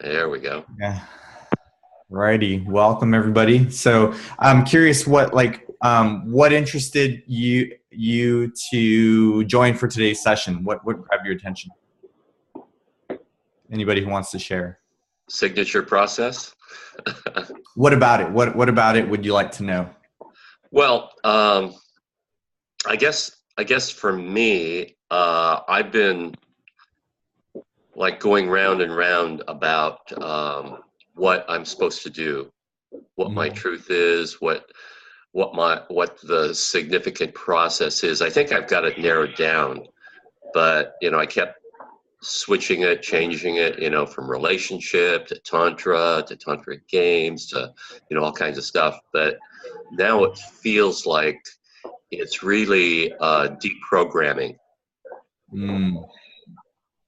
There we go. Yeah. Righty. Welcome everybody. So I'm curious what interested you to join for today's session? What grabbed your attention? Anybody who wants to share? Signature process. What about it? What about it would you like to know? Well, I guess for me, I've been like going round and round about what I'm supposed to do, what my Mhm. truth is, what the significant process is. I think I've got it narrowed down, but I kept switching it, changing it, from relationship to tantric games to all kinds of stuff. But now it feels like it's really deprogramming, Mm.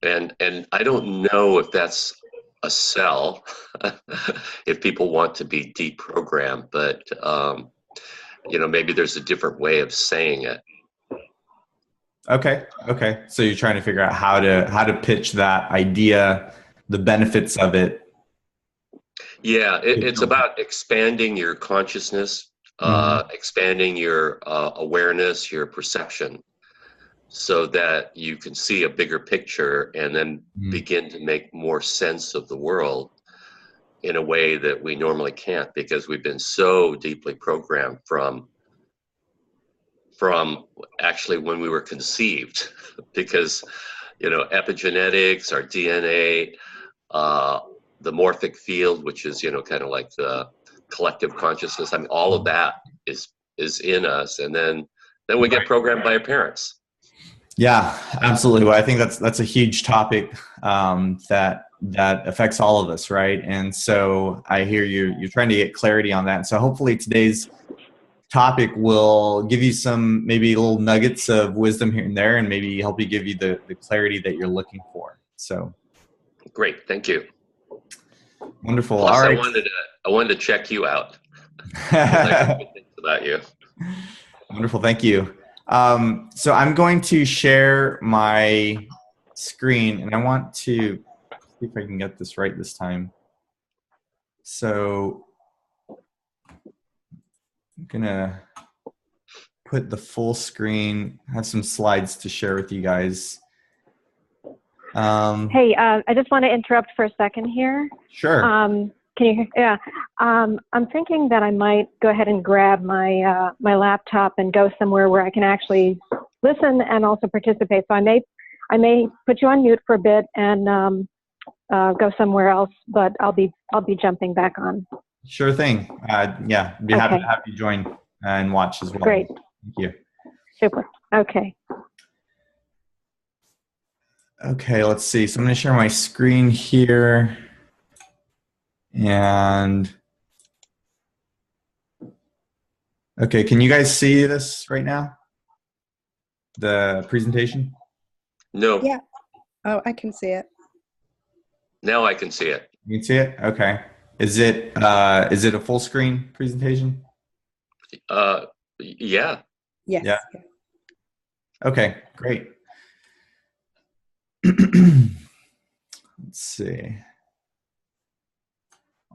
and I don't know if that's a sell if people want to be deprogrammed, but maybe there's a different way of saying it. Okay. Okay. So you're trying to figure out how to pitch that idea, the benefits of it. Yeah, it's about expanding your consciousness, Mhm. expanding your awareness, your perception, so that you can see a bigger picture and then Mhm. begin to make more sense of the world in a way that we normally can't, because we've been so deeply programmed from actually when we were conceived. Because epigenetics, our DNA, uh, the morphic field, which is kind of like the collective consciousness. I mean, all of that is in us, and then we get programmed by our parents. Yeah, absolutely. Well, I think that's a huge topic that affects all of us, right? And so I hear you're trying to get clarity on that. And so hopefully today's topic will give you some maybe little nuggets of wisdom here and there, and maybe help you give you the clarity that you're looking for. So Great, thank you. wonderful. All Plus, I right. wanted to I wanted to check you out because I heard good things about you. Wonderful. Thank you. So I'm going to share my screen, and I want to see if I can get this right this time. So I'm gonna put the full screen. I have some slides to share with you guys. Hey, I just want to interrupt for a second here. Sure. Can you hear? Yeah. I'm thinking that I might go ahead and grab my my laptop and go somewhere where I can actually listen and also participate. So I may put you on mute for a bit and go somewhere else, but I'll be jumping back on. Sure thing. Yeah, be happy Okay. to have you join and watch as well. Great. Thank you. Super. Okay. Okay, let's see. So I'm going to share my screen here. And okay, can you guys see this right now? The presentation? No, Yeah. Oh, I can see it. now I can see it. You can see it? Okay. Is it a full screen presentation? Yeah. Yes. Yeah. Okay, great. Let's see.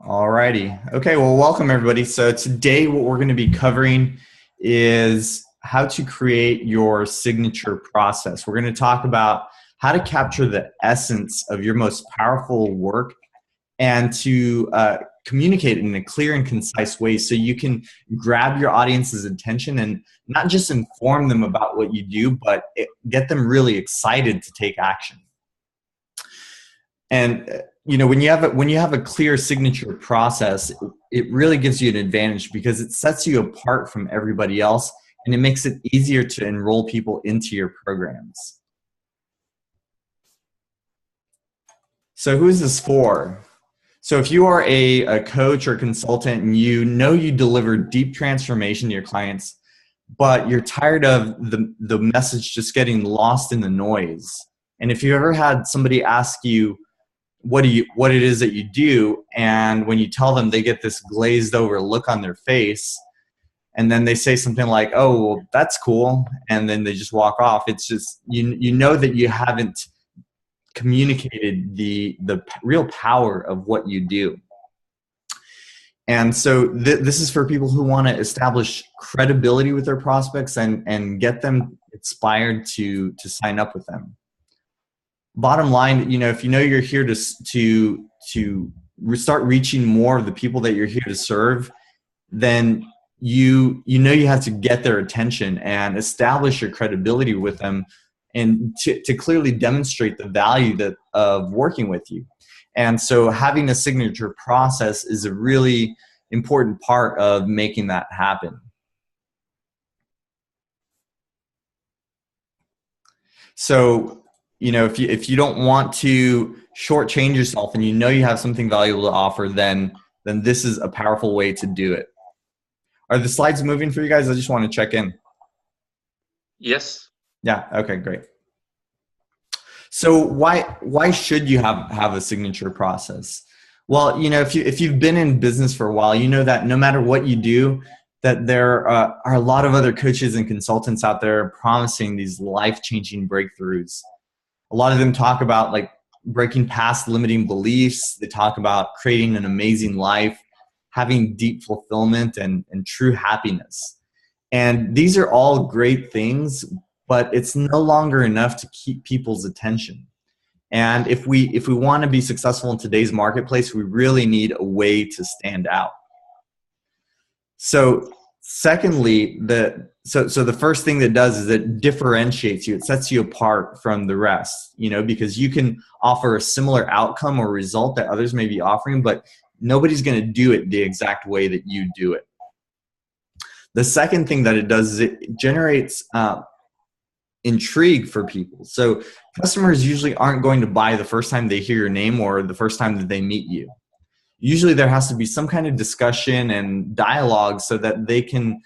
All righty. Okay, well, welcome everybody. So today what we're going to be covering is how to create your signature process. We're going to talk about how to capture the essence of your most powerful work and to communicate in a clear and concise way so you can grab your audience's attention and not just inform them about what you do, but get them really excited to take action. And when you have a clear signature process, it really gives you an advantage because it sets you apart from everybody else, and it makes it easier to enroll people into your programs. So who is this for? So if you are a coach or consultant and you deliver deep transformation to your clients, but you're tired of the message just getting lost in the noise, and if you ever had somebody ask you what it is that you do, and when you tell them, they get this glazed over look on their face, and then they say something like, "Oh, well, that's cool," and then they just walk off. It's just you know that you haven't communicated the real power of what you do. And so this is for people who want to establish credibility with their prospects and get them inspired to sign up with them. Bottom line, if you know you're here to start reaching more of the people that you're here to serve, then you have to get their attention and establish your credibility with them, and to clearly demonstrate the value of working with you. And so having a signature process is a really important part of making that happen. So, if you don't want to shortchange yourself and you have something valuable to offer, then this is a powerful way to do it. Are the slides moving for you guys? I just want to check in. Yes. Yeah. Okay, great. So why should you have a signature process? Well, if you've been in business for a while, you know that no matter what you do, that there are a lot of other coaches and consultants out there promising these life-changing breakthroughs. A lot of them talk about like breaking past limiting beliefs. They talk about creating an amazing life, having deep fulfillment and true happiness. And these are all great things, but it's no longer enough to keep people's attention. And if we want to be successful in today's marketplace, we really need a way to stand out. So secondly, the first thing that does is it differentiates you. It sets you apart from the rest, because you can offer a similar outcome or result that others may be offering, but nobody's going to do it the exact way that you do it. The second thing that it does is it generates intrigue for people. So customers usually aren't going to buy the first time they hear your name or the first time that they meet you. Usually there has to be some kind of discussion and dialogue so that they can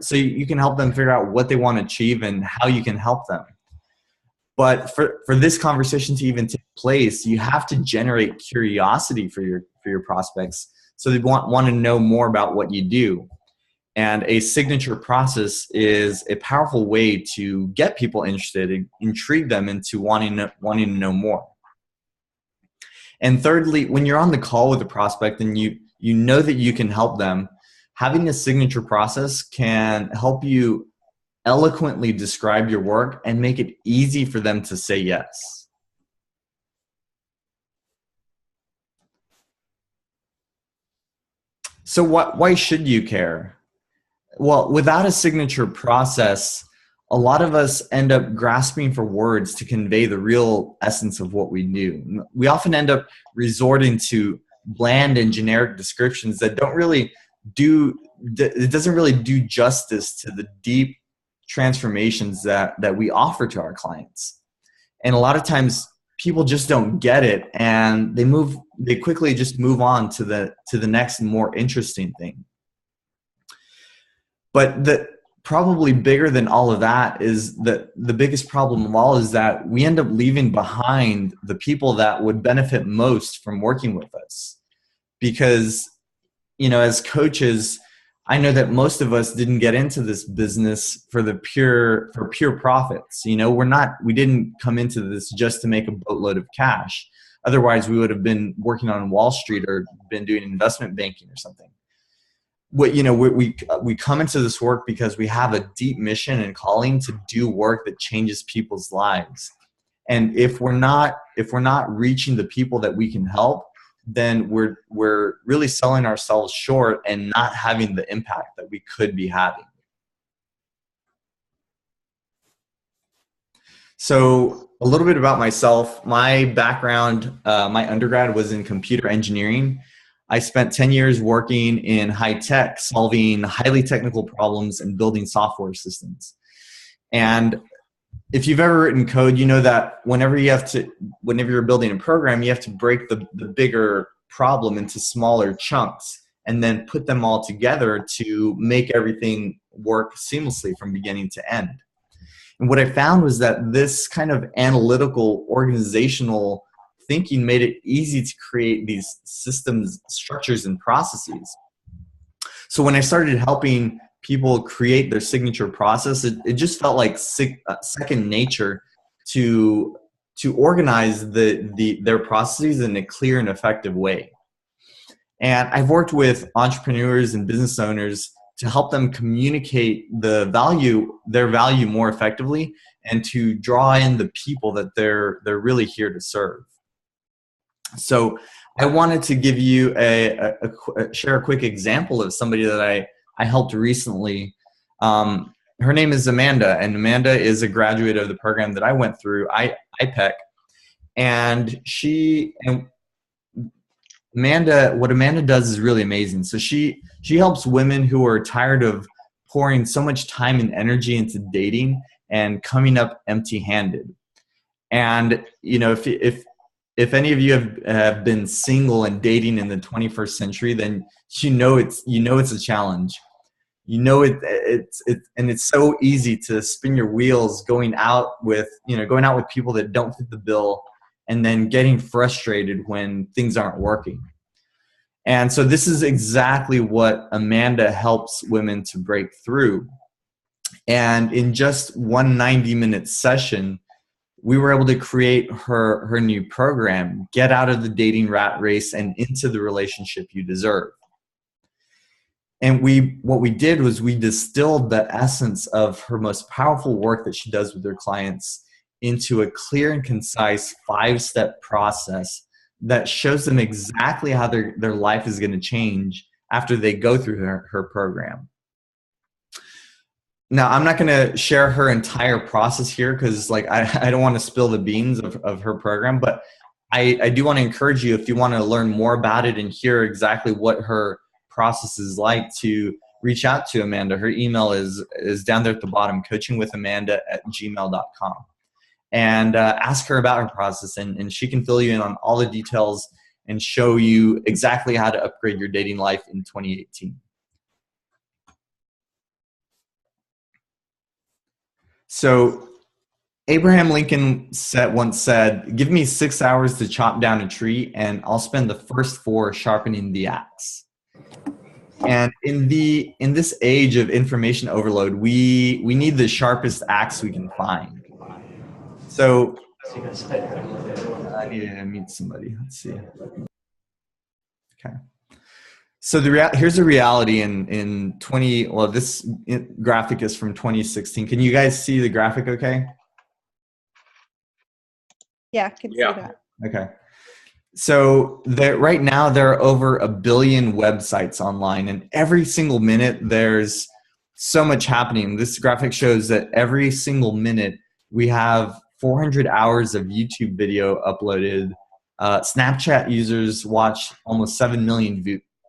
so you can help them figure out what they want to achieve and how you can help them. But for this conversation to even take place, you have to generate curiosity for your prospects, so they want to know more about what you do. And a signature process is a powerful way to get people interested and intrigue them into wanting to know more. And thirdly, when you're on the call with a prospect and you know that you can help them, having a signature process can help you eloquently describe your work and make it easy for them to say yes. So why should you care? Well, without a signature process, a lot of us end up grasping for words to convey the real essence of what we do. We often end up resorting to bland and generic descriptions that doesn't really do justice to the deep transformations that we offer to our clients. And a lot of times people just don't get it, and they quickly just move on to the next more interesting thing. But probably bigger than all of that is that the biggest problem of all is that we end up leaving behind the people that would benefit most from working with us. Because, as coaches, I know that most of us didn't get into this business for pure profits. We didn't come into this just to make a boatload of cash. Otherwise, we would have been working on Wall Street or been doing investment banking or something. We come into this work because we have a deep mission and calling to do work that changes people's lives. And if we're not reaching the people that we can help, then we're really selling ourselves short and not having the impact that we could be having. So a little bit about myself. My background, my undergrad was in computer engineering. I spent 10 years working in high tech, solving highly technical problems and building software systems. And if you've ever written code, you know that whenever you're building a program, you have to break the bigger problem into smaller chunks and then put them all together to make everything work seamlessly from beginning to end. And what I found was that this kind of analytical, organizational thinking made it easy to create these systems, structures, and processes. So when I started helping people create their signature process, it just felt like second nature to to organize their processes in a clear and effective way. And I've worked with entrepreneurs and business owners to help them communicate their value more effectively, and to draw in the people that they're really here to serve. So I wanted to give you share a quick example of somebody that I helped recently. Her name is Amanda, and Amanda is a graduate of the program that I went through, IPEC. And what Amanda does is really amazing. So she helps women who are tired of pouring so much time and energy into dating and coming up empty-handed. And if any of you have been single and dating in the 21st century, then it's a challenge. It's so easy to spin your wheels going out with people that don't fit the bill, and then getting frustrated when things aren't working. And so this is exactly what Amanda helps women to break through. And in just one 90-minute session, we were able to create her new program, Get Out of the Dating Rat Race and Into the Relationship You Deserve. And what we did was we distilled the essence of her most powerful work that she does with her clients into a clear and concise 5-step process that shows them exactly how their life is going to change after they go through her program. Now, I'm not going to share her entire process here because I don't want to spill the beans of her program, but I do want to encourage you, if you want to learn more about it and hear exactly what her process is like, to reach out to Amanda. Her email is down there at the bottom, coachingwithamanda@gmail.com. And ask her about her process, and she can fill you in on all the details and show you exactly how to upgrade your dating life in 2018. So Abraham Lincoln once said, "Give me 6 hours to chop down a tree, and I'll spend the first 4 sharpening the axe." And in this age of information overload, we need the sharpest axe we can find. So I need to meet somebody. Let's see. Okay. So here's the reality in 20. Well, this graphic is from 2016. Can you guys see the graphic? Okay. Yeah, I can see that. Okay. So right now there are over 1 billion websites online, and every single minute there's so much happening. This graphic shows that every single minute we have 400 hours of YouTube video uploaded. Snapchat users watch almost 7 million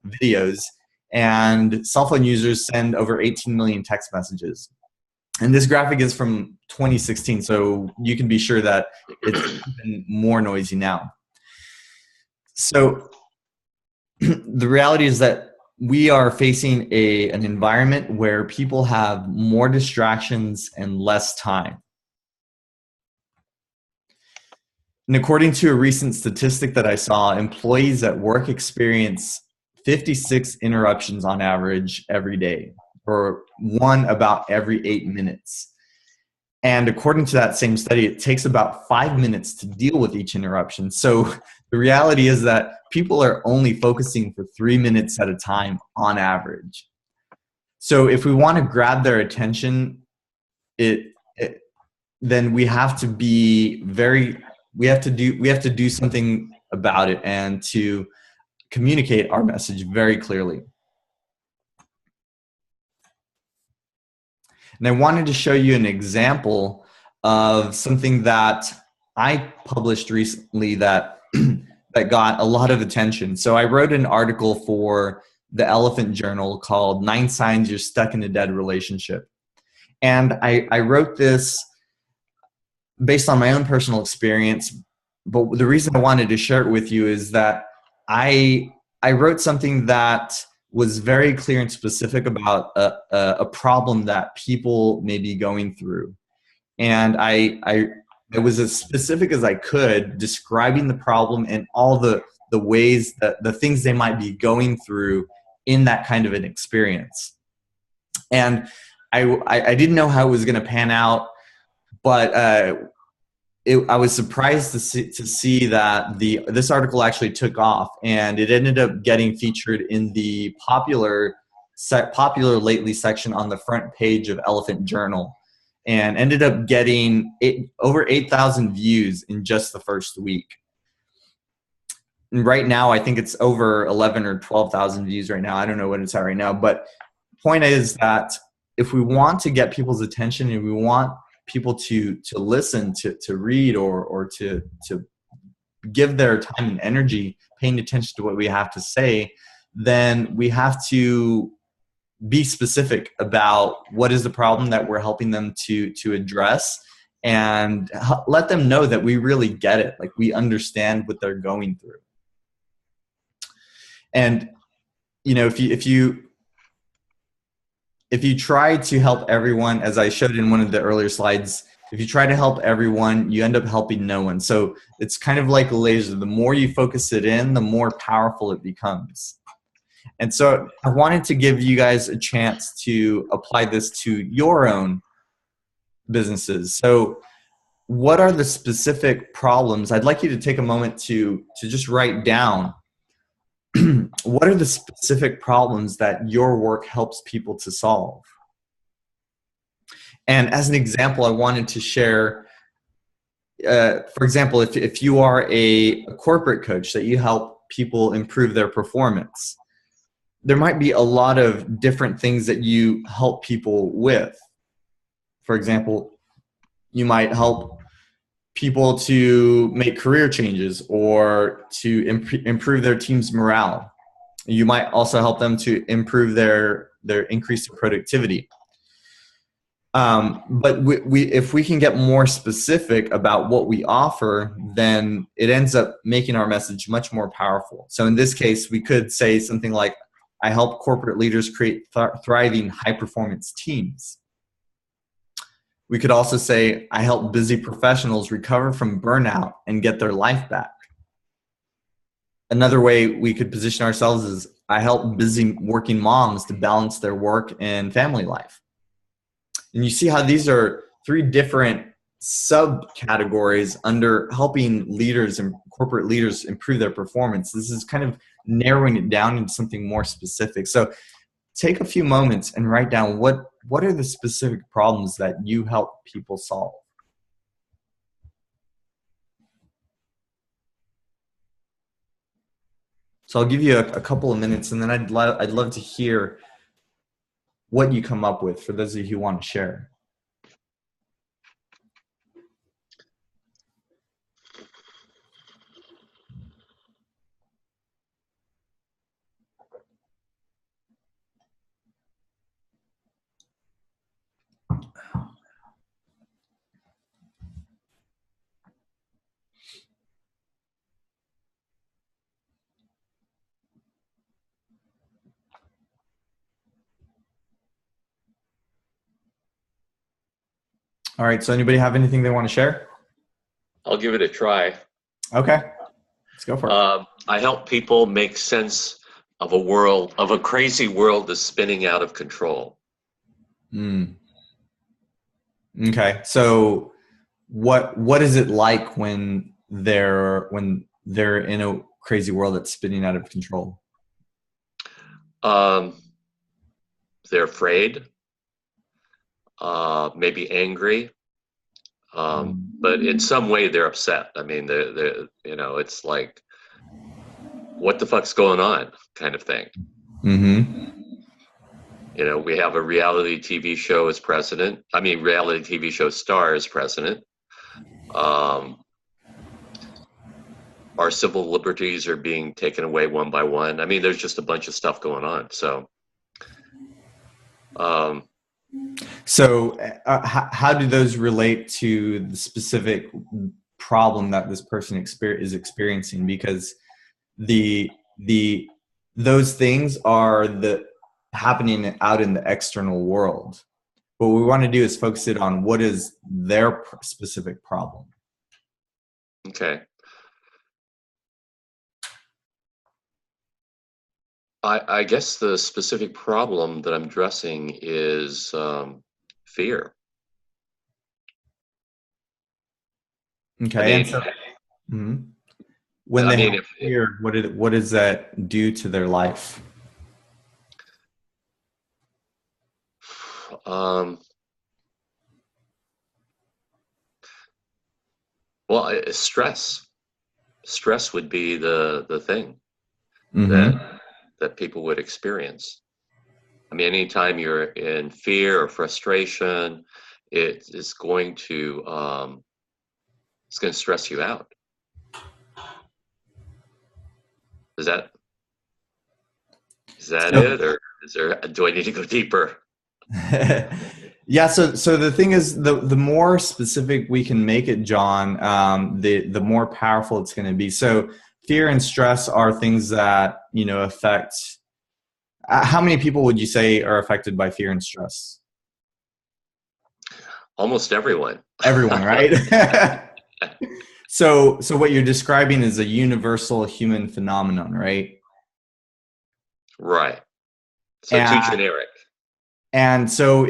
videos, and cell phone users send over 18 million text messages. And this graphic is from 2016, so you can be sure that it's even more noisy now. So the reality is that we are facing an environment where people have more distractions and less time. And according to a recent statistic that I saw, employees at work experience 56 interruptions on average every day, or one about every 8 minutes. And according to that same study, it takes about 5 minutes to deal with each interruption. So the reality is that people are only focusing for 3 minutes at a time on average. So if we want to grab their attention, then we have to be we have to do something about it, and to communicate our message very clearly. And I wanted to show you an example of something that I published recently that got a lot of attention. So I wrote an article for the Elephant Journal called 9 Signs You're Stuck in a Dead Relationship. And I wrote this based on my own personal experience, but the reason I wanted to share it with you is that I wrote something that was very clear and specific about a problem that people may be going through. And I was as specific as I could, describing the problem and all the ways that the things they might be going through in that kind of an experience. And I didn't know how it was going to pan out, but I was surprised to see that this article actually took off, and it ended up getting featured in the popular lately section on the front page of Elephant Journal, and ended up getting over 8,000 views in just the first week. And right now, I think it's over 11 or 12,000 views right now. I don't know what it's at right now, but point is that if we want to get people's attention and we want people to listen, to read, or to give their time and energy paying attention to what we have to say, then we have to be specific about what is the problem that we're helping them to address, and let them know that we really get it, like we understand what they're going through. And if you try to help everyone, as I showed in one of the earlier slides, if you try to help everyone, you end up helping no one. So it's kind of like a laser. The more you focus it in, the more powerful it becomes. And so I wanted to give you guys a chance to apply this to your own businesses. So what are the specific problems? I'd like you to take a moment to just write down what are the specific problems that your work helps people to solve? And as an example, I wanted to share, for example, if you are a corporate coach that you help people improve their performance, there might be a lot of different things that you help people with. For example, you might help people to make career changes or to improve their team's morale. You might also help them to improve their increase of productivity. But if we can get more specific about what we offer, then it ends up making our message much more powerful. So in this case, we could say something like, I help corporate leaders create thriving high-performance teams. We could also say, I help busy professionals recover from burnout and get their life back. Another way we could position ourselves is, I help busy working moms to balance their work and family life. And you see how these are three different subcategories under helping leaders and corporate leaders improve their performance. This is kind of narrowing it down into something more specific. So take a few moments and write down what are the specific problems that you help people solve. So I'll give you a couple of minutes, and then I'd love to hear what you come up with for those of you who want to share. All right, so anybody have anything they want to share? I'll give it a try. Okay, let's go for it. I help people make sense of a crazy world that's spinning out of control. Okay, so what is it like when they're in a crazy world that's spinning out of control? They're afraid, maybe angry, but in some way they're upset. I mean, it's like, what the fuck's going on, kind of thing. Mm-hmm. We have a reality TV show as president. I mean, reality TV show star as president. Our civil liberties are being taken away one by one. I mean, there's just a bunch of stuff going on. So, how do those relate to the specific problem that this person is experiencing? Because those things are happening out in the external world. What we want to do is focus it on what is their specific problem. Okay. I guess the specific problem that I'm addressing is fear. Okay. I And mean, so, mhm. When I they mean, have if fear, what does that do to their life? um, well, stress would be the thing Mm-hmm. that people would experience. I mean, anytime you're in fear or frustration, it is going to it's going to stress you out. Is that So, it, or is there? Do I need to go deeper? yeah. So the thing is, the more specific we can make it, John, the more powerful it's going to be. So fear and stress are things that affect. How many people would you say are affected by fear and stress? Almost everyone. Everyone, right? So what you're describing is a universal human phenomenon, right? Right. So too And generic. so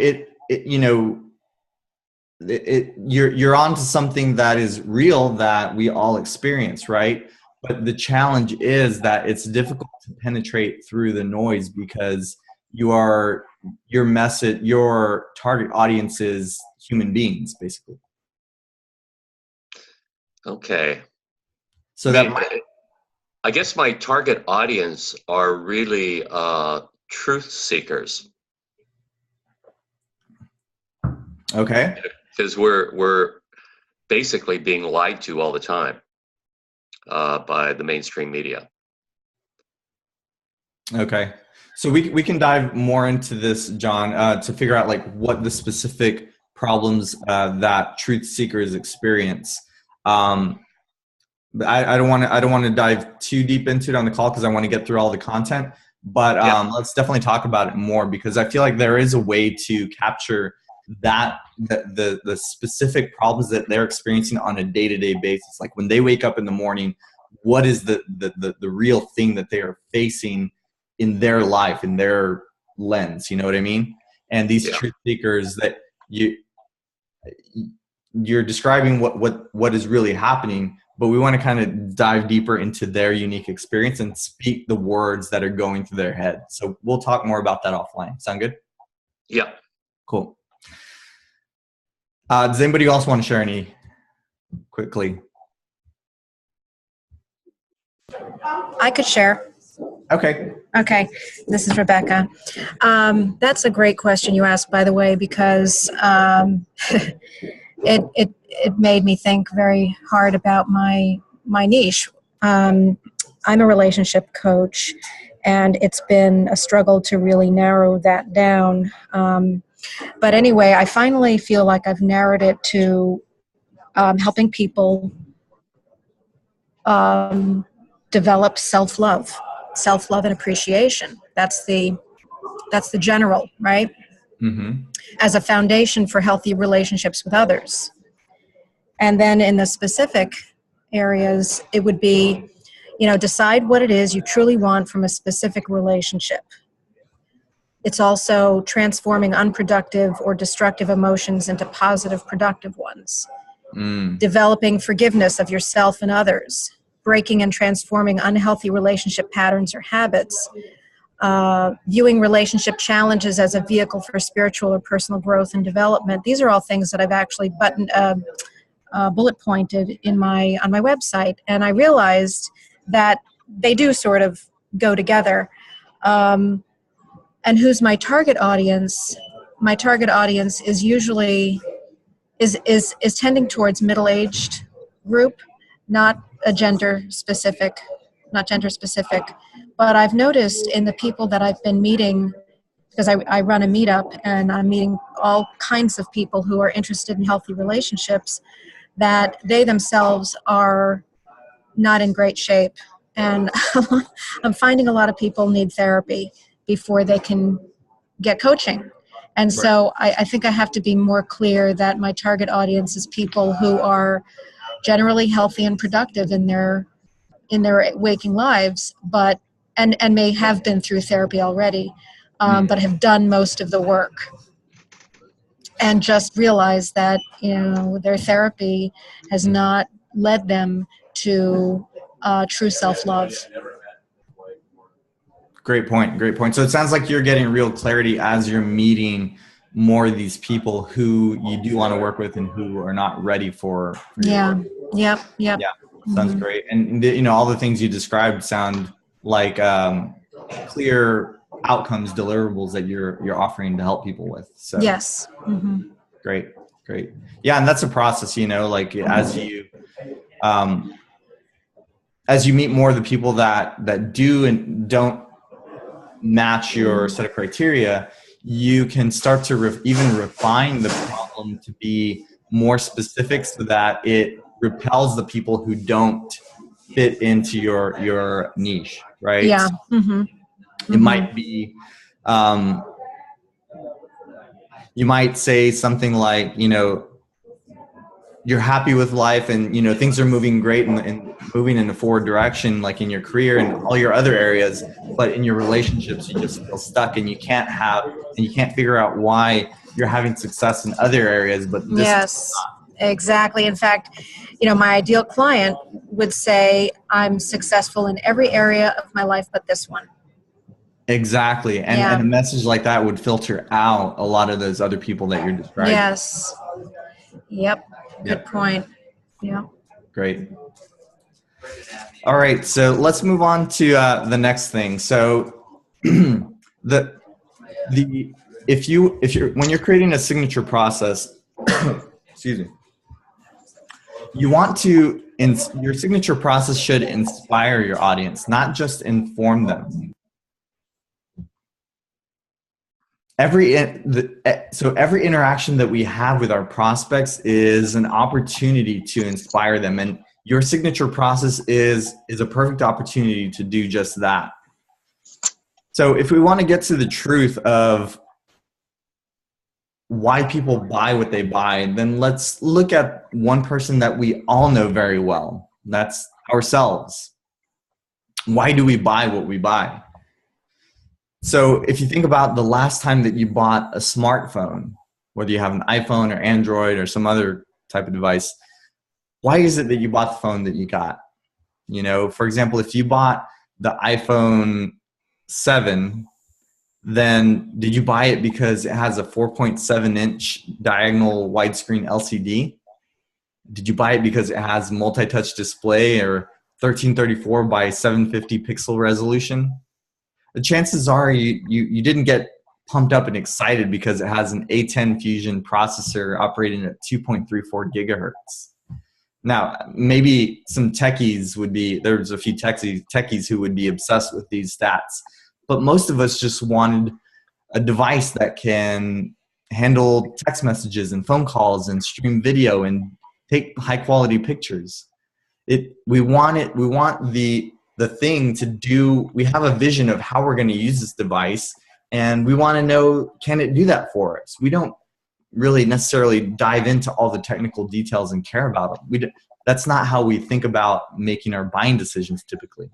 you're onto something that is real that we all experience, right? But the challenge is that it's difficult to penetrate through the noise because your target audience is human beings, basically. Okay. So I that mean, might, I guess my target audience are really truth seekers, okay. because we're basically being lied to all the time by the mainstream media. Okay. So we can dive more into this, John, to figure out like what the specific problems that truth seekers experience. Um, but I don't want to dive too deep into it on the call because I want to get through all the content. But Yeah. let's definitely talk about it more because I feel like there is a way to capture the specific problems that they're experiencing on a day-to-day basis. Like when they wake up in the morning, what is the real thing that they are facing in their life, in their lens? You know what I mean? And these Yeah. truth seekers that you're describing what is really happening, but we want to kind of dive deeper into their unique experience and speak the words that are going through their head. So we'll talk more about that offline. Sound good? Yeah. Cool. Does anybody else want to share any quickly? I could share. Okay. Okay, this is Rebecca. That's a great question you asked, by the way, because it made me think very hard about my niche. I'm a relationship coach, and it's been a struggle to really narrow that down. But anyway, I finally feel like I've narrowed it to helping people develop self-love and appreciation. That's the general, right? Mm-hmm. As a foundation for healthy relationships with others. And then in the specific areas, it would be, decide what it is you truly want from a specific relationship. It's also transforming unproductive or destructive emotions into positive, productive ones. Developing forgiveness of yourself and others. Breaking and transforming unhealthy relationship patterns or habits. Viewing relationship challenges as a vehicle for spiritual or personal growth and development. These are all things that I've actually bullet pointed on my website, and I realized that they do sort of go together. And who's my target audience? My target audience is usually is tending towards middle-aged group, not gender specific. But I've noticed in the people that I've been meeting, because I run a meetup and I'm meeting all kinds of people who are interested in healthy relationships, that they themselves are not in great shape. And I'm finding a lot of people need therapy before they can get coaching. And Right. so I think I have to be more clear that my target audience is people who are generally healthy and productive in their waking lives, but and may have been through therapy already, but have done most of the work and just realize that their therapy has not led them to true self-love. Great point. Great point. So it sounds like you're getting real clarity as you're meeting more of these people who you do want to work with and who are not ready for Yeah. your work. Yep. Yeah. Sounds great. And all the things you described sound like clear outcomes, deliverables that you're offering to help people with. So yes. Great. Yeah. And that's a process, like as you meet more of the people that do and don't match your set of criteria, you can start to even refine the problem to be more specific so that it repels the people who don't fit into your niche, right? Yeah. It might be, you might say something like, you're happy with life and, things are moving great and moving in a forward direction, like in your career and all your other areas, but in your relationships, you just feel stuck and you can't figure out why you're having success in other areas, but this yes, exactly. In fact, my ideal client would say, I'm successful in every area of my life, but this one. Exactly. And a message like that would filter out a lot of those other people that you're describing. Yes. Yep. Good point. Yeah. Great. All right. So let's move on to the next thing. So when you're creating a signature process, excuse me, your signature process should inspire your audience, not just inform them. Every interaction that we have with our prospects is an opportunity to inspire them, and your signature process is a perfect opportunity to do just that. So if we want to get to the truth of why people buy what they buy, then let's look at one person that we all know very well. That's ourselves. Why do we buy what we buy? So if you think about the last time that you bought a smartphone, whether you have an iPhone or Android or some other type of device, why is it that you bought the phone that you got? For example, if you bought the iPhone 7, then did you buy it because it has a 4.7-inch diagonal widescreen LCD? Did you buy it because it has multi-touch display or 1334 by 750 pixel resolution? The chances are you didn't get pumped up and excited because it has an A10 Fusion processor operating at 2.34 gigahertz. Now, maybe some there's a few techies who would be obsessed with these stats, but most of us just wanted a device that can handle text messages and phone calls and stream video and take high quality pictures. We want the thing to do. We have a vision of how we're going to use this device, and we want to know, can it do that for us? We don't really necessarily dive into all the technical details and care about them. That's not how we think about making our buying decisions typically.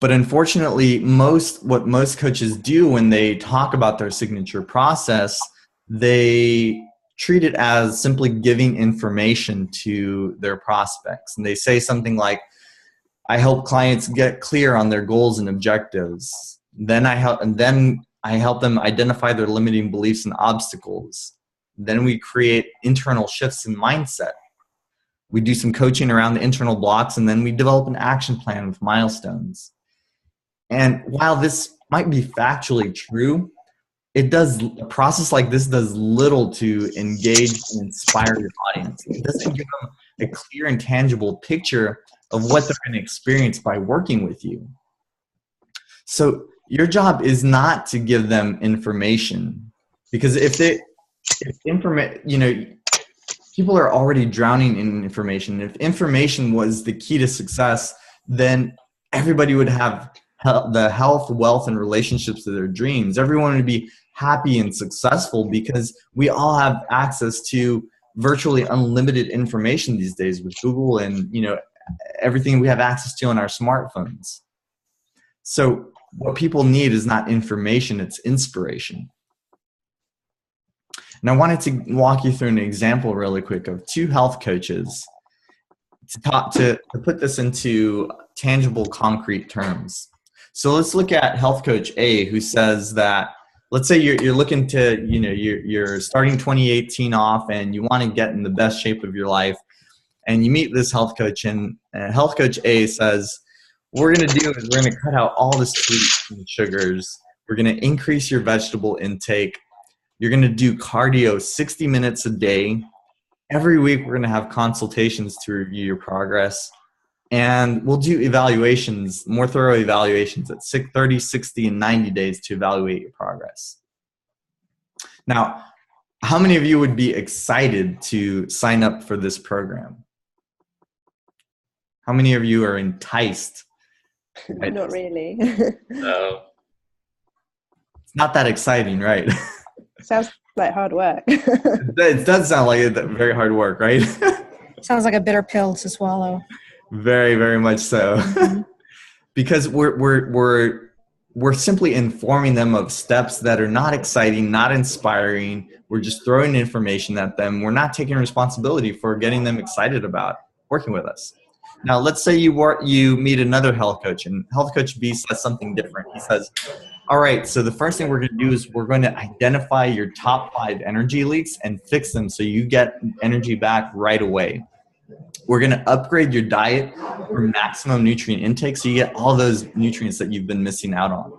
But unfortunately, what most coaches do when they talk about their signature process, they treat it as simply giving information to their prospects. And they say something like, I help clients get clear on their goals and objectives. Then I help them identify their limiting beliefs and obstacles. Then we create internal shifts in mindset. We do some coaching around the internal blocks, and then we develop an action plan with milestones. And while this might be factually true, a process like this does little to engage and inspire your audience. It doesn't give them a clear and tangible picture of what they're going to experience by working with you. So your job is not to give them information, because people are already drowning in information. If information was the key to success, then everybody would have the health, wealth, and relationships of their dreams. Everyone would be happy and successful because we all have access to virtually unlimited information these days with Google and everything we have access to on our smartphones. So what people need is not information, it's inspiration. And I wanted to walk you through an example really quick of two health coaches to put this into tangible, concrete terms. So let's look at health coach A, who says that, let's say you're looking to, you're starting 2018 off and you want to get in the best shape of your life. And you meet this health coach, and health coach A says, what we're going to do is we're going to cut out all the sweets and sugars. We're going to increase your vegetable intake. You're going to do cardio 60 minutes a day. Every week, we're going to have consultations to review your progress. And we'll do evaluations, more thorough evaluations at 30, 60, and 90 days to evaluate your progress. Now, how many of you would be excited to sign up for this program? How many of you are enticed? Not really. No. It's not that exciting, right? Sounds like hard work. It does sound like very hard work, right? Sounds like a bitter pill to swallow. Very, very much so. Mm-hmm. Because we're simply informing them of steps that are not exciting, not inspiring. We're just throwing information at them. We're not taking responsibility for getting them excited about working with us. Now, let's say you meet another health coach, and health coach B says something different. He says, all right, so the first thing we're going to do is we're going to identify your top 5 energy leaks and fix them so you get energy back right away. We're going to upgrade your diet for maximum nutrient intake so you get all those nutrients that you've been missing out on.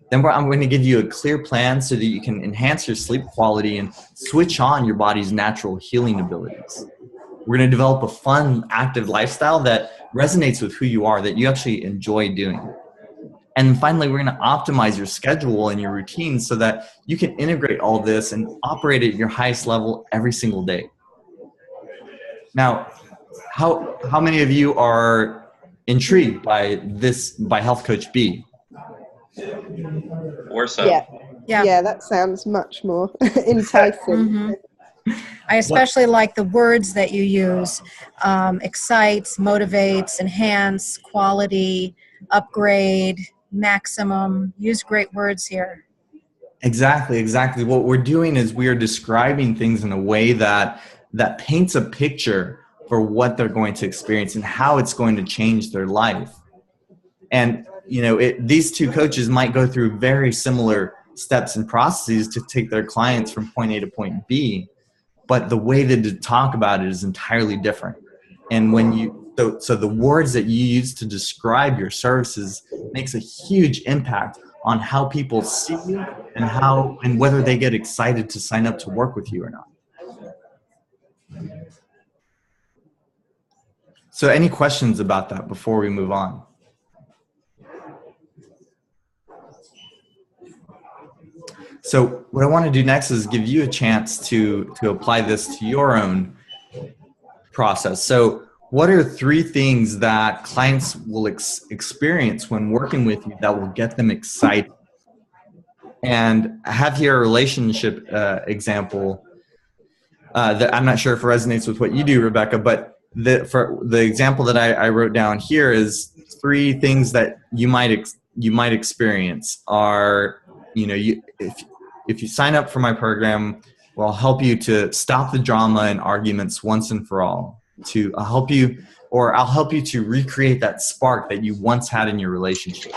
Then I'm going to give you a clear plan so that you can enhance your sleep quality and switch on your body's natural healing abilities. We're going to develop a fun, active lifestyle that resonates with who you are, that you actually enjoy doing. And finally, we're going to optimize your schedule and your routine so that you can integrate all this and operate at your highest level every single day. Now, how many of you are intrigued by Health Coach B? Or so. Yeah, that sounds much more enticing. Mm-hmm. I especially like the words that you use: excites, motivates, enhance, quality, upgrade, maximum. Use great words here. Exactly. What we're doing is we are describing things in a way that paints a picture for what they're going to experience and how it's going to change their life. And these two coaches might go through very similar steps and processes to take their clients from point A to point B, but the way that to talk about it is entirely different. And when so the words that you use to describe your services makes a huge impact on how people see you and whether they get excited to sign up to work with you or not. So any questions about that before we move on? So what I want to do next is give you a chance to apply this to your own process. So what are 3 things that clients will experience when working with you that will get them excited? And I have here a relationship example that I'm not sure if it resonates with what you do, Rebecca, but for the example that I wrote down here is 3 things that you might experience are, if you sign up for my program, well, I'll help you to stop the drama and arguments once and for all. I'll help you to recreate that spark that you once had in your relationship,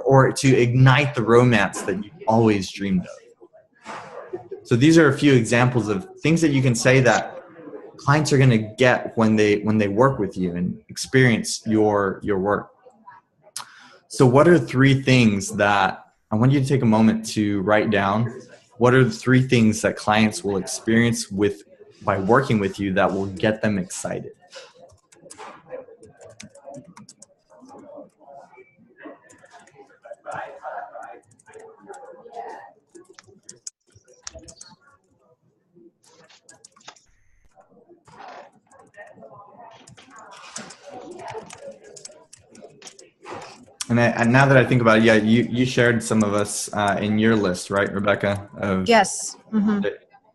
or to ignite the romance that you always dreamed of. So these are a few examples of things that you can say that clients are going to get when they work with you and experience your work. So what are 3 things that I want you to take a moment to write down? What are the 3 things that clients will experience by working with you that will get them excited? And now that I think about it, you shared some of us in your list, right, Rebecca? Yes. Mm-hmm.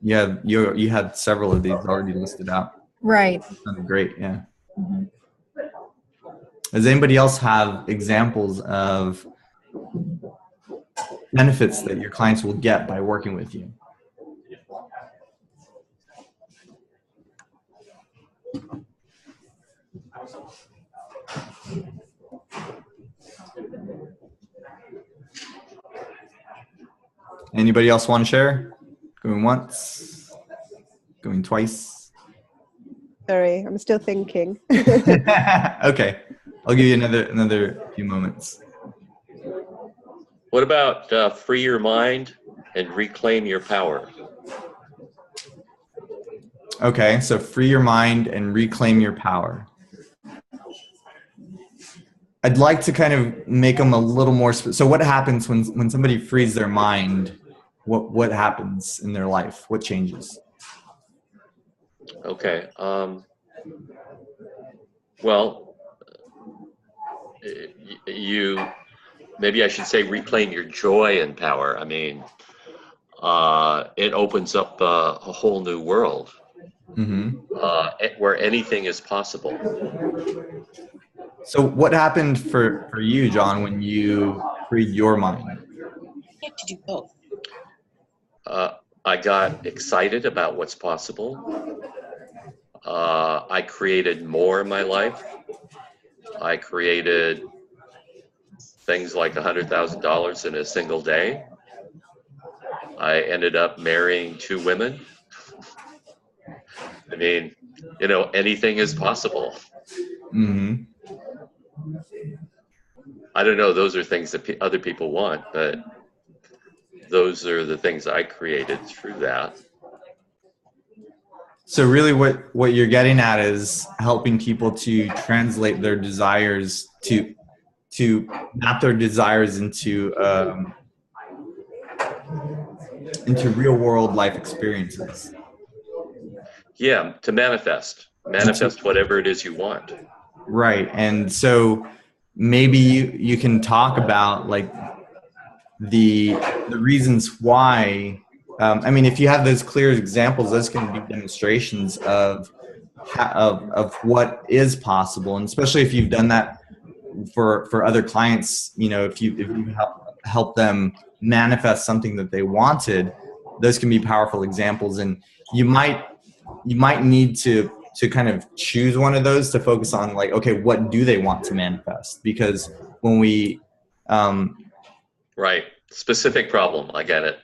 Yeah, you had several of these already listed out. Right. That's great, yeah. Mm-hmm. Does anybody else have examples of benefits that your clients will get by working with you? Anybody else want to share? Going once, going twice. Sorry, I'm still thinking. Okay, I'll give you another few moments. What about free your mind and reclaim your power? Okay, so free your mind and reclaim your power. I'd like to kind of make them a little more. So what happens when somebody frees their mind? What happens in their life? What changes? Okay. Well, maybe I should say reclaim your joy and power. I mean, it opens up a whole new world where anything is possible. So what happened for you, John, when you freed your mind? I like to do both. I got excited about what's possible. I created more in my life. I created things like $100,000 in a single day. I ended up marrying 2 women. I mean, anything is possible. Mm-hmm. I don't know, those are things that other people want, but those are the things I created through that. So really what you're getting at is helping people to translate their desires to map their desires into real world life experiences. Yeah, to manifest whatever it is you want. Right. And so maybe you can talk about like the reasons why. I mean, if you have those clear examples, those can be demonstrations of what is possible, and especially if you've done that for other clients. If you help them manifest something that they wanted, those can be powerful examples. And you might need to kind of choose one of those to focus on, like, okay, what do they want to manifest? Because when we right, specific problem, I get it.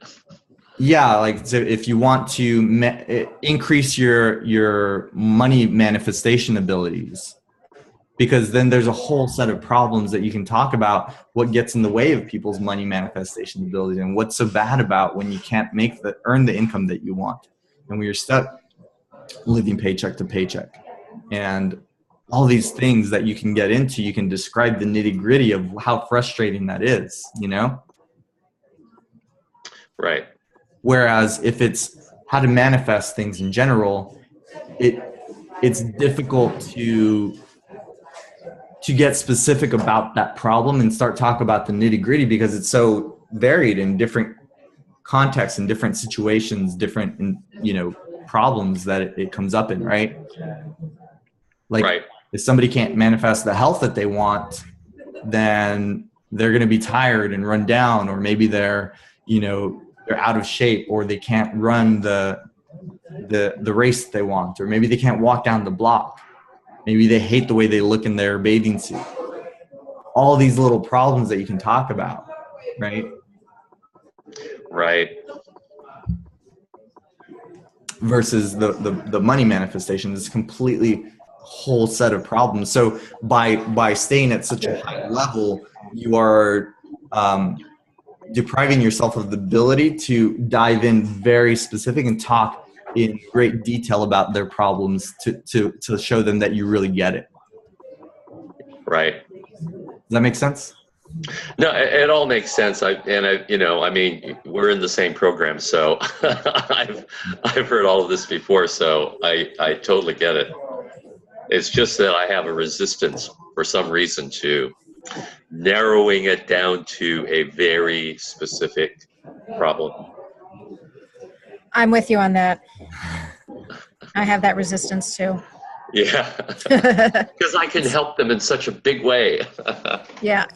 Yeah, like, so if you want to increase your money manifestation abilities, because then there's a whole set of problems that you can talk about what gets in the way of people's money manifestation ability, and what's so bad about when you can't earn the income that you want, and when you're stuck living paycheck to paycheck, and all these things that you can get into. You can describe the nitty-gritty of how frustrating that is, Right. Whereas if it's how to manifest things in general, it's difficult to get specific about that problem and start talk about the nitty-gritty, because it's so varied in different contexts and different situations, different problems that it comes up in, right? Like, right. If somebody can't manifest the health that they want, then they're going to be tired and run down, or maybe they're out of shape, or they can't run the race that they want, or maybe they can't walk down the block. Maybe they hate the way they look in their bathing suit. All these little problems that you can talk about, right? Right. Versus the money manifestation is completely whole set of problems. So by staying at such a high level, you are depriving yourself of the ability to dive in very specific and talk in great detail about their problems to show them that you really get it. Right. Does that make sense? No, it all makes sense. I mean, we're in the same program, so I've heard all of this before, so I totally get it. It's just that I have a resistance for some reason to narrowing it down to a very specific problem. I'm with you on that. I have that resistance too. Yeah, because I can help them in such a big way. Yeah.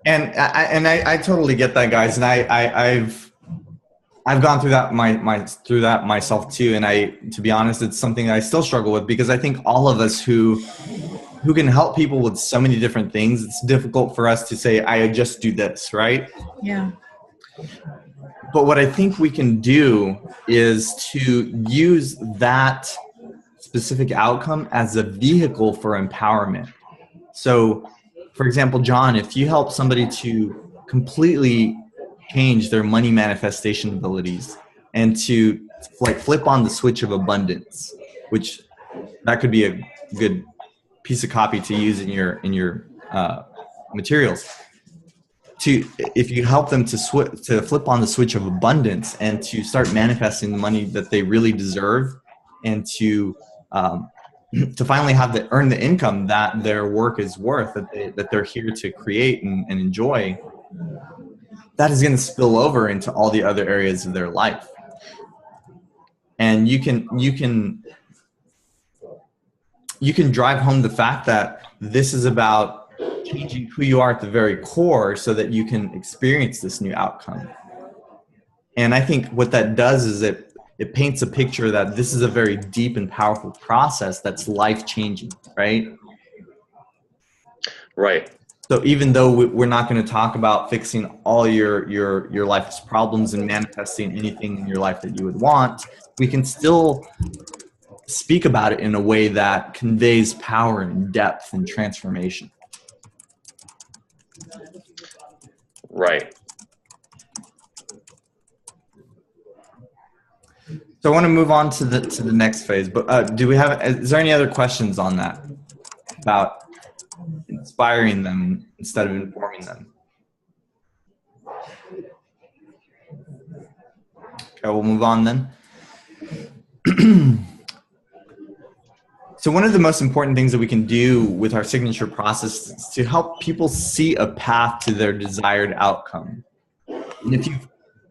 And I totally get that, guys. And I've gone through that through that myself too, and to be honest, it's something that I still struggle with, because I think all of us who can help people with so many different things, it's difficult for us to say, I just do this, right? Yeah. But what I think we can do is to use that specific outcome as a vehicle for empowerment. So, for example, John, if you help somebody to completely change their money manifestation abilities and to like flip on the switch of abundance, which that could be a good piece of copy to use in your materials. If you help them to flip on the switch of abundance and to start manifesting the money that they really deserve, and to finally earn the income that their work is worth, that they're here to create and enjoy, that is going to spill over into all the other areas of their life. And you can drive home the fact that this is about changing who you are at the very core so that you can experience this new outcome. And I think what that does is it paints a picture that this is a very deep and powerful process that's life-changing, right? Right. So even though we're not going to talk about fixing all your life's problems and manifesting anything in your life that you would want, we can still speak about it in a way that conveys power and depth and transformation. Right. So I want to move on to the next phase, but is there any other questions on that about inspiring them instead of informing them? Okay, we'll move on then. So one of the most important things that we can do with our signature process is to help people see a path to their desired outcome. And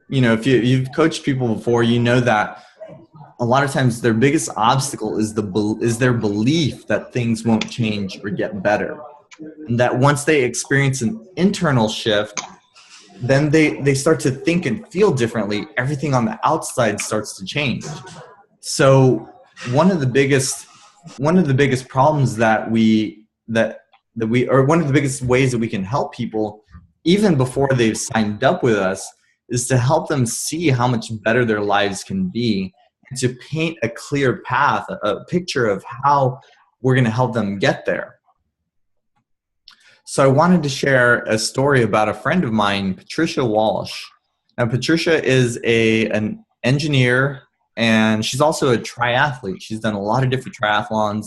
if you've coached people before, you know that a lot of times their biggest obstacle is their belief that things won't change or get better. And that once they experience an internal shift, then they start to think and feel differently. Everything on the outside starts to change. So one of the biggest problems one of the biggest ways that we can help people, even before they've signed up with us, is to help them see how much better their lives can be, and to paint a clear path, a picture of how we're going to help them get there. So I wanted to share a story about a friend of mine, Patricia Walsh. Now, Patricia is an engineer, and she's also a triathlete. She's done a lot of different triathlons.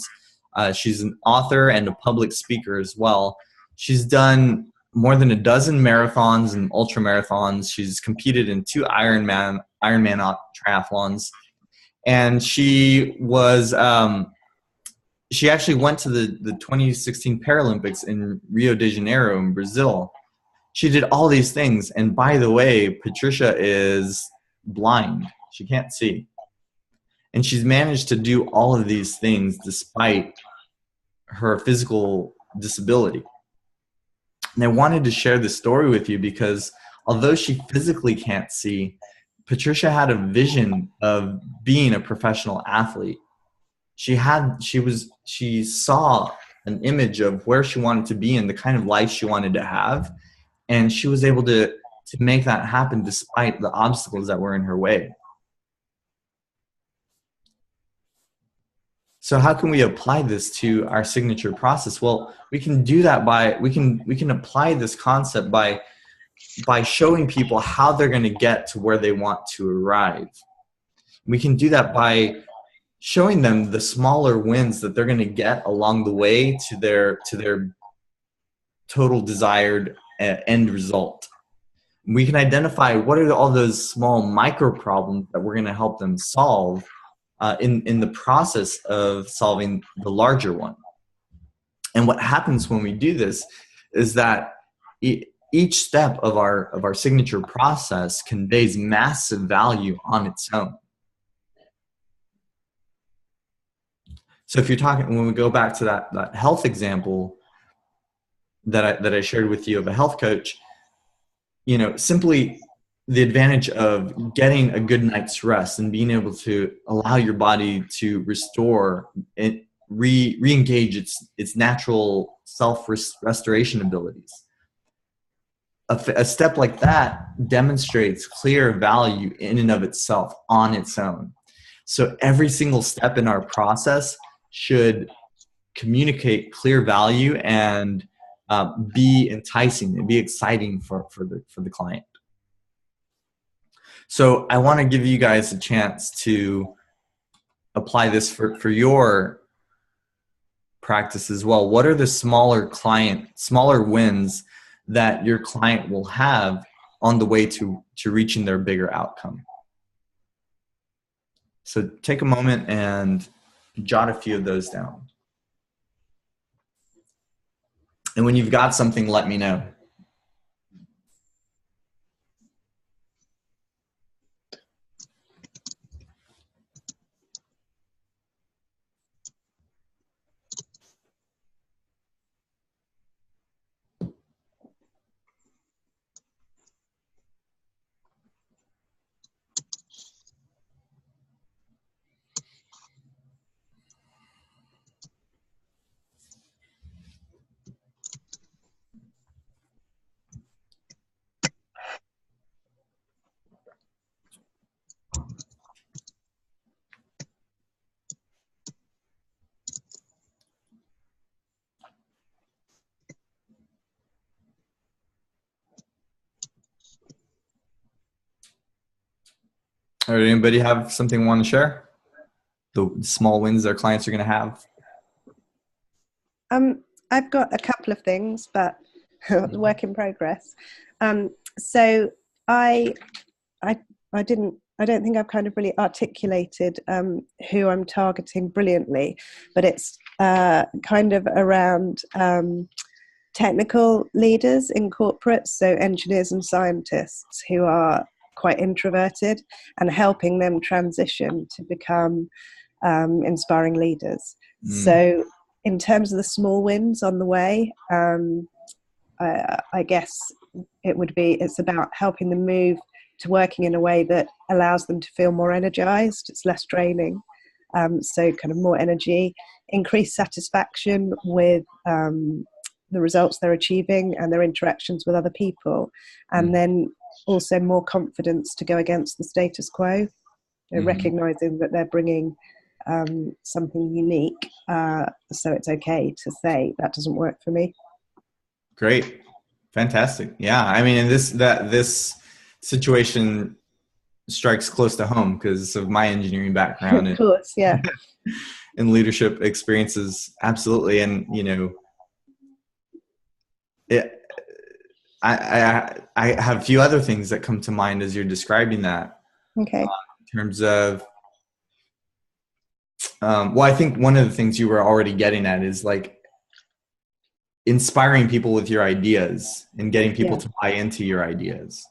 She's an author and a public speaker as well. She's done more than a dozen marathons and ultra marathons. She's competed in 2 Ironman triathlons. And she actually went to the 2016 Paralympics in Rio de Janeiro in Brazil. She did all these things. And by the way, Patricia is blind. She can't see. And she's managed to do all of these things despite her physical disability. And I wanted to share this story with you because although she physically can't see, Patricia had a vision of being a professional athlete. She saw an image of where she wanted to be and the kind of life she wanted to have. And she was able to make that happen despite the obstacles that were in her way. So how can we apply this to our signature process? Well, we can do that we can apply this concept by showing people how they're going to get to where they want to arrive. We can do that by showing them the smaller wins that they're going to get along the way to their total desired end result. We can identify what are all those small micro problems that we're going to help them solve in the process of solving the larger one. And what happens when we do this is that each step of our signature process conveys massive value on its own. So if you're talking, when we go back to that health example that I shared with you of a health coach, simply the advantage of getting a good night's rest and being able to allow your body to restore and re-engage its natural self-restoration abilities. A step like that demonstrates clear value in and of itself on its own. So every single step in our process should communicate clear value and be enticing and be exciting for the client. So I want to give you guys a chance to apply this for your practice as well. What are the smaller wins that your client will have on the way to reaching their bigger outcome? So take a moment and jot a few of those down. And when you've got something, let me know. All right, anybody have something want to share? The small wins their clients are going to have? I've got a couple of things, but work in progress. So I don't think I've kind of really articulated who I'm targeting brilliantly, but it's kind of around technical leaders in corporates, so engineers and scientists who are quite introverted, and helping them transition to become inspiring leaders. So in terms of the small wins on the way, I guess it's about helping them move to working in a way that allows them to feel more energized. It's less draining. So kind of more energy, increased satisfaction with the results they're achieving and their interactions with other people. And then also more confidence to go against the status quo, recognizing that they're bringing something unique. So it's okay to say that doesn't work for me. Great. Fantastic. Yeah. I mean, and this situation strikes close to home because of my engineering background. Of course, yeah. And leadership experiences. Absolutely. And, you know, I have a few other things that come to mind as you're describing that. Okay. In terms of, well, I think one of the things you were already getting at is like inspiring people with your ideas and getting people to buy into your ideas.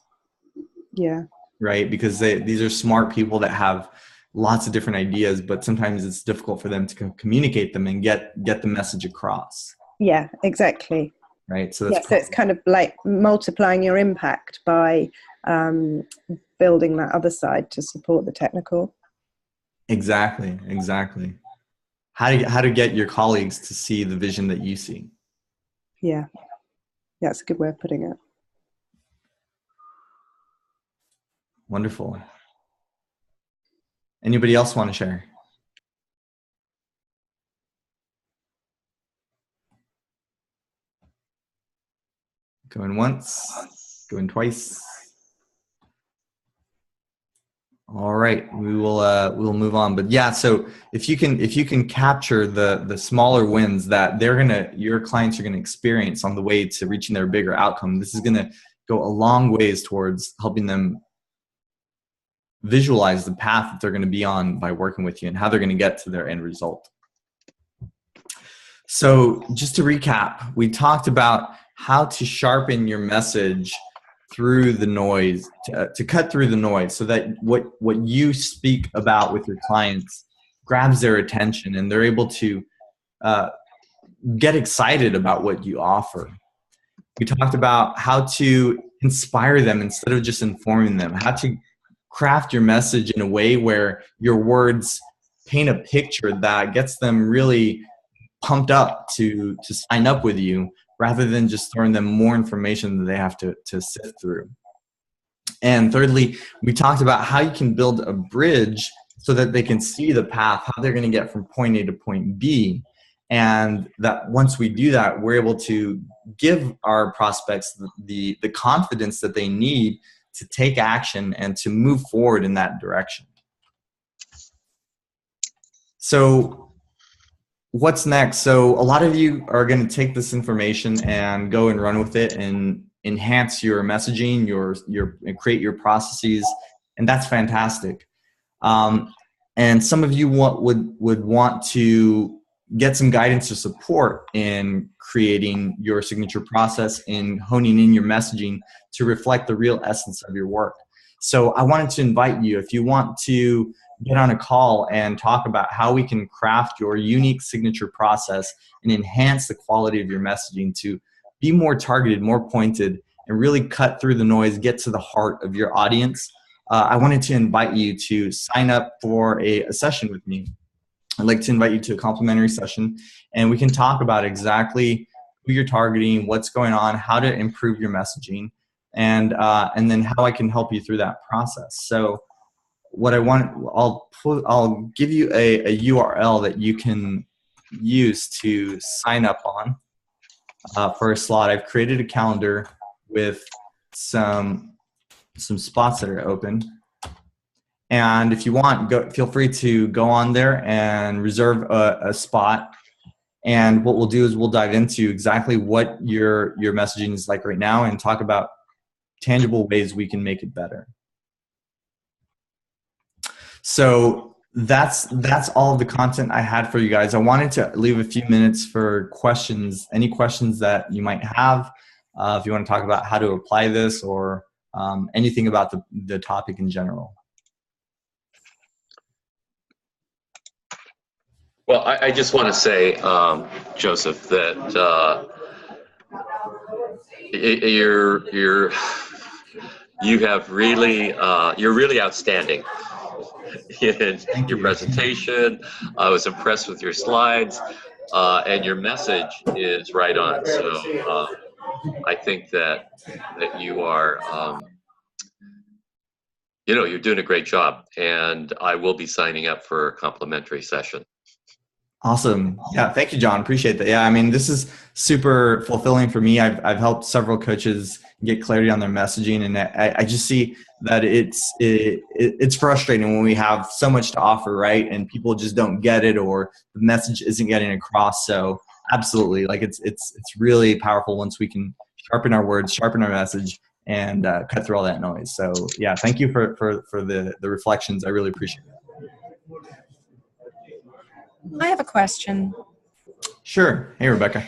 Yeah. Right? Because these are smart people that have lots of different ideas, but sometimes it's difficult for them to communicate them and get the message across. Yeah, exactly. Right. So so it's kind of like multiplying your impact by building that other side to support the technical. Exactly. How to get your colleagues to see the vision that you see. Yeah, that's a good way of putting it. Wonderful. Anybody else want to share? Going once, going twice. All right, we'll move on. But yeah, so if you can capture the smaller wins that your clients are gonna experience on the way to reaching their bigger outcome, this is gonna go a long ways towards helping them visualize the path that they're gonna be on by working with you and how they're gonna get to their end result. So just to recap, we talked about how to sharpen your message through the noise, to cut through the noise, so that what you speak about with your clients grabs their attention and they're able to get excited about what you offer. We talked about how to inspire them instead of just informing them, how to craft your message in a way where your words paint a picture that gets them really pumped up to sign up with you, rather than just throwing them more information that they have to sift through. And thirdly, we talked about how you can build a bridge so that they can see the path, how they're going to get from point A to point B. And that once we do that, we're able to give our prospects the confidence that they need to take action and to move forward in that direction. So what's next? So a lot of you are going to take this information and go and run with it and enhance your messaging, and create your processes, and that's fantastic. And some of you would want to get some guidance or support in creating your signature process and honing in your messaging to reflect the real essence of your work. So I wanted to invite you, if you want to get on a call and talk about how we can craft your unique signature process and enhance the quality of your messaging to be more targeted, more pointed, and really cut through the noise, get to the heart of your audience, I wanted to invite you to sign up for a session with me. I'd like to invite you to a complimentary session, and we can talk about exactly who you're targeting, what's going on, how to improve your messaging, and then how I can help you through that process. So what I want, I'll give you a URL that you can use to sign up on for a slot. I've created a calendar with some spots that are open. And if you want, feel free to go on there and reserve a spot. And what we'll do is we'll dive into exactly what your messaging is like right now and talk about tangible ways we can make it better. So that's all of the content I had for you guys. I wanted to leave a few minutes for questions, any questions that you might have. If you want to talk about how to apply this or anything about the topic in general. Well, I just want to say, Joseph, that you're really outstanding in your presentation. I was impressed with your slides, and your message is right on. So I think that you are, you're doing a great job, and I will be signing up for a complimentary session. Awesome. Yeah. Thank you, John. Appreciate that. Yeah. I mean, this is super fulfilling for me. I've helped several coaches get clarity on their messaging, and I just see that it's frustrating when we have so much to offer, right? And people just don't get it, or the message isn't getting across. So absolutely, like it's really powerful once we can sharpen our words, sharpen our message, and cut through all that noise. So yeah, thank you for the reflections. I really appreciate it. I have a question. Sure. Hey, Rebecca.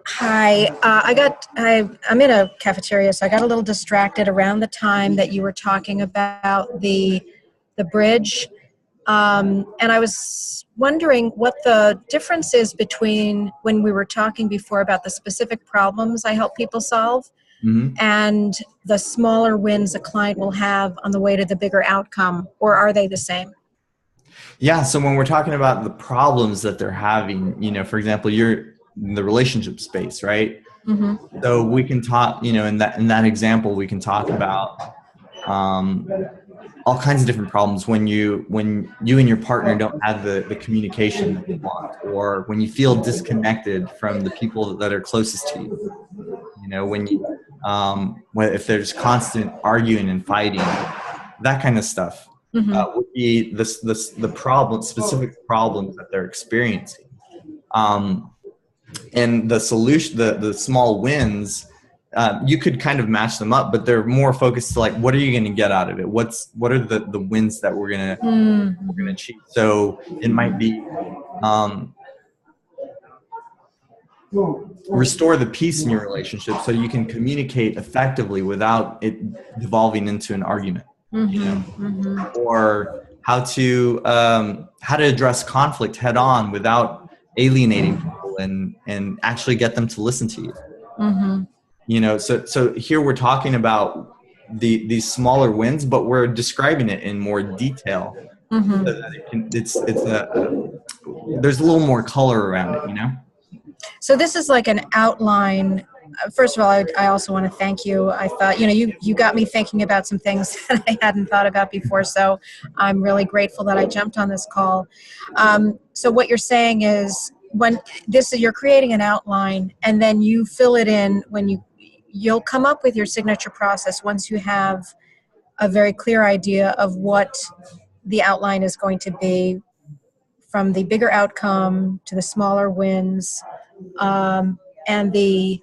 Hi. I'm in a cafeteria, so I got a little distracted around the time that you were talking about the bridge. And I was wondering what the difference is between when we were talking before about the specific problems I help people solve, mm-hmm. and the smaller wins a client will have on the way to the bigger outcome, or are they the same? Yeah, so when we're talking about the problems that they're having, for example, you're in the relationship space, right? Mm-hmm. So we can talk, in that example, we can talk about all kinds of different problems when you and your partner don't have the communication that you want, or when you feel disconnected from the people that are closest to you. If there's constant arguing and fighting, that kind of stuff. Mm-hmm. Would be the specific problems that they're experiencing, and the solution, the small wins, you could kind of match them up, but they're more focused to like, what are you going to get out of it? What are the wins that we're gonna achieve? So it might be restore the peace in your relationship so you can communicate effectively without it devolving into an argument. Mm-hmm. Mm-hmm. Or how to address conflict head on without alienating people and actually get them to listen to you. Mm-hmm. So here we're talking about these smaller wins, but we're describing it in more detail. Mm-hmm. So that there's a little more color around it. So this is like an outline. First of all, I also want to thank you. I thought, you got me thinking about some things that I hadn't thought about before. So I'm really grateful that I jumped on this call. So what you're saying is you're creating an outline, and then you fill it in when you'll come up with your signature process once you have a very clear idea of what the outline is going to be, from the bigger outcome to the smaller wins, and the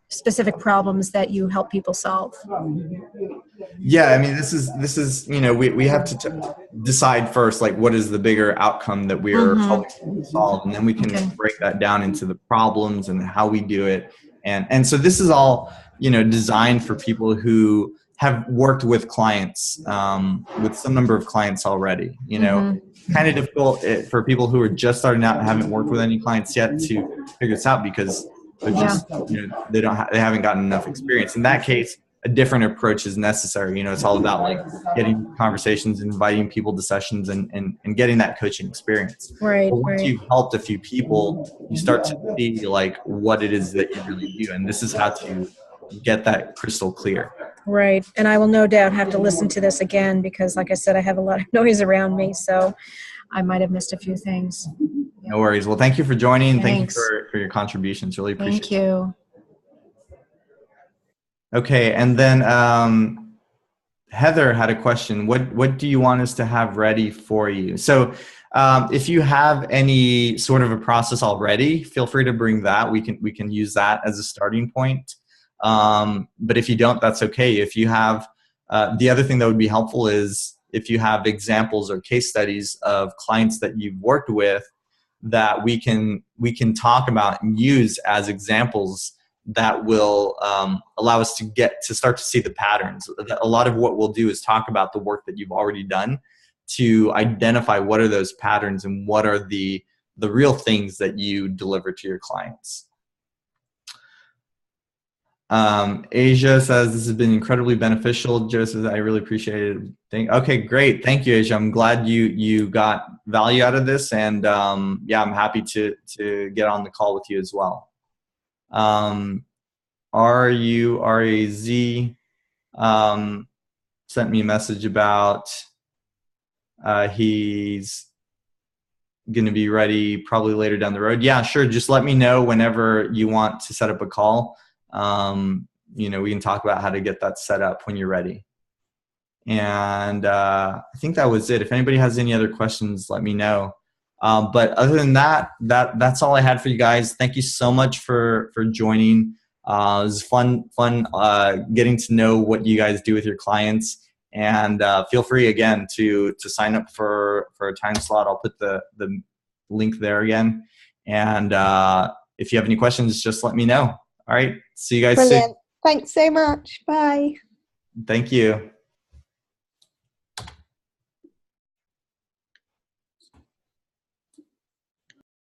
specific problems that you help people solve. Yeah, I mean, this is we have to decide first, like, what is the bigger outcome that we are helping to solve, and then we can break that down into the problems and how we do it. And so this is all designed for people who have worked with clients, with some number of clients already. Kind of difficult for people who are just starting out and haven't worked with any clients yet to figure this out, because they're just they haven't gotten enough experience. In that case, a different approach is necessary. It's all about like getting conversations, inviting people to sessions, and getting that coaching experience. Right. But once you've helped a few people, you start to see like what it is that you really do, and this is how to get that crystal clear. Right. And I will no doubt have to listen to this again, because like I said, I have a lot of noise around me, so I might have missed a few things. No worries. Well, thank you for joining. Thanks. Thank you for your contributions. Really appreciate it. Thank you. Okay, and then Heather had a question. What do you want us to have ready for you? So if you have any sort of a process already, feel free to bring that. We can use that as a starting point. But if you don't, that's okay. If you have, the other thing that would be helpful is if you have examples or case studies of clients that you've worked with that we can talk about and use as examples that will allow us to start to see the patterns. A lot of what we'll do is talk about the work that you've already done to identify what are those patterns and what are the real things that you deliver to your clients. Asia says, this has been incredibly beneficial. Joseph, I really appreciate it. Okay, great. Thank you, Asia. I'm glad you got value out of this. And yeah, I'm happy to get on the call with you as well. RURAZ sent me a message about he's going to be ready probably later down the road. Yeah, sure. Just let me know whenever you want to set up a call. We can talk about how to get that set up when you're ready. And I think that was it. If anybody has any other questions, let me know. But other than that's all I had for you guys. Thank you so much for joining. It was fun getting to know what you guys do with your clients. And feel free again to sign up for a time slot. I'll put the link there again. And if you have any questions, just let me know. All right. See you guys soon. Brilliant. Thanks so much. Bye. Thank you.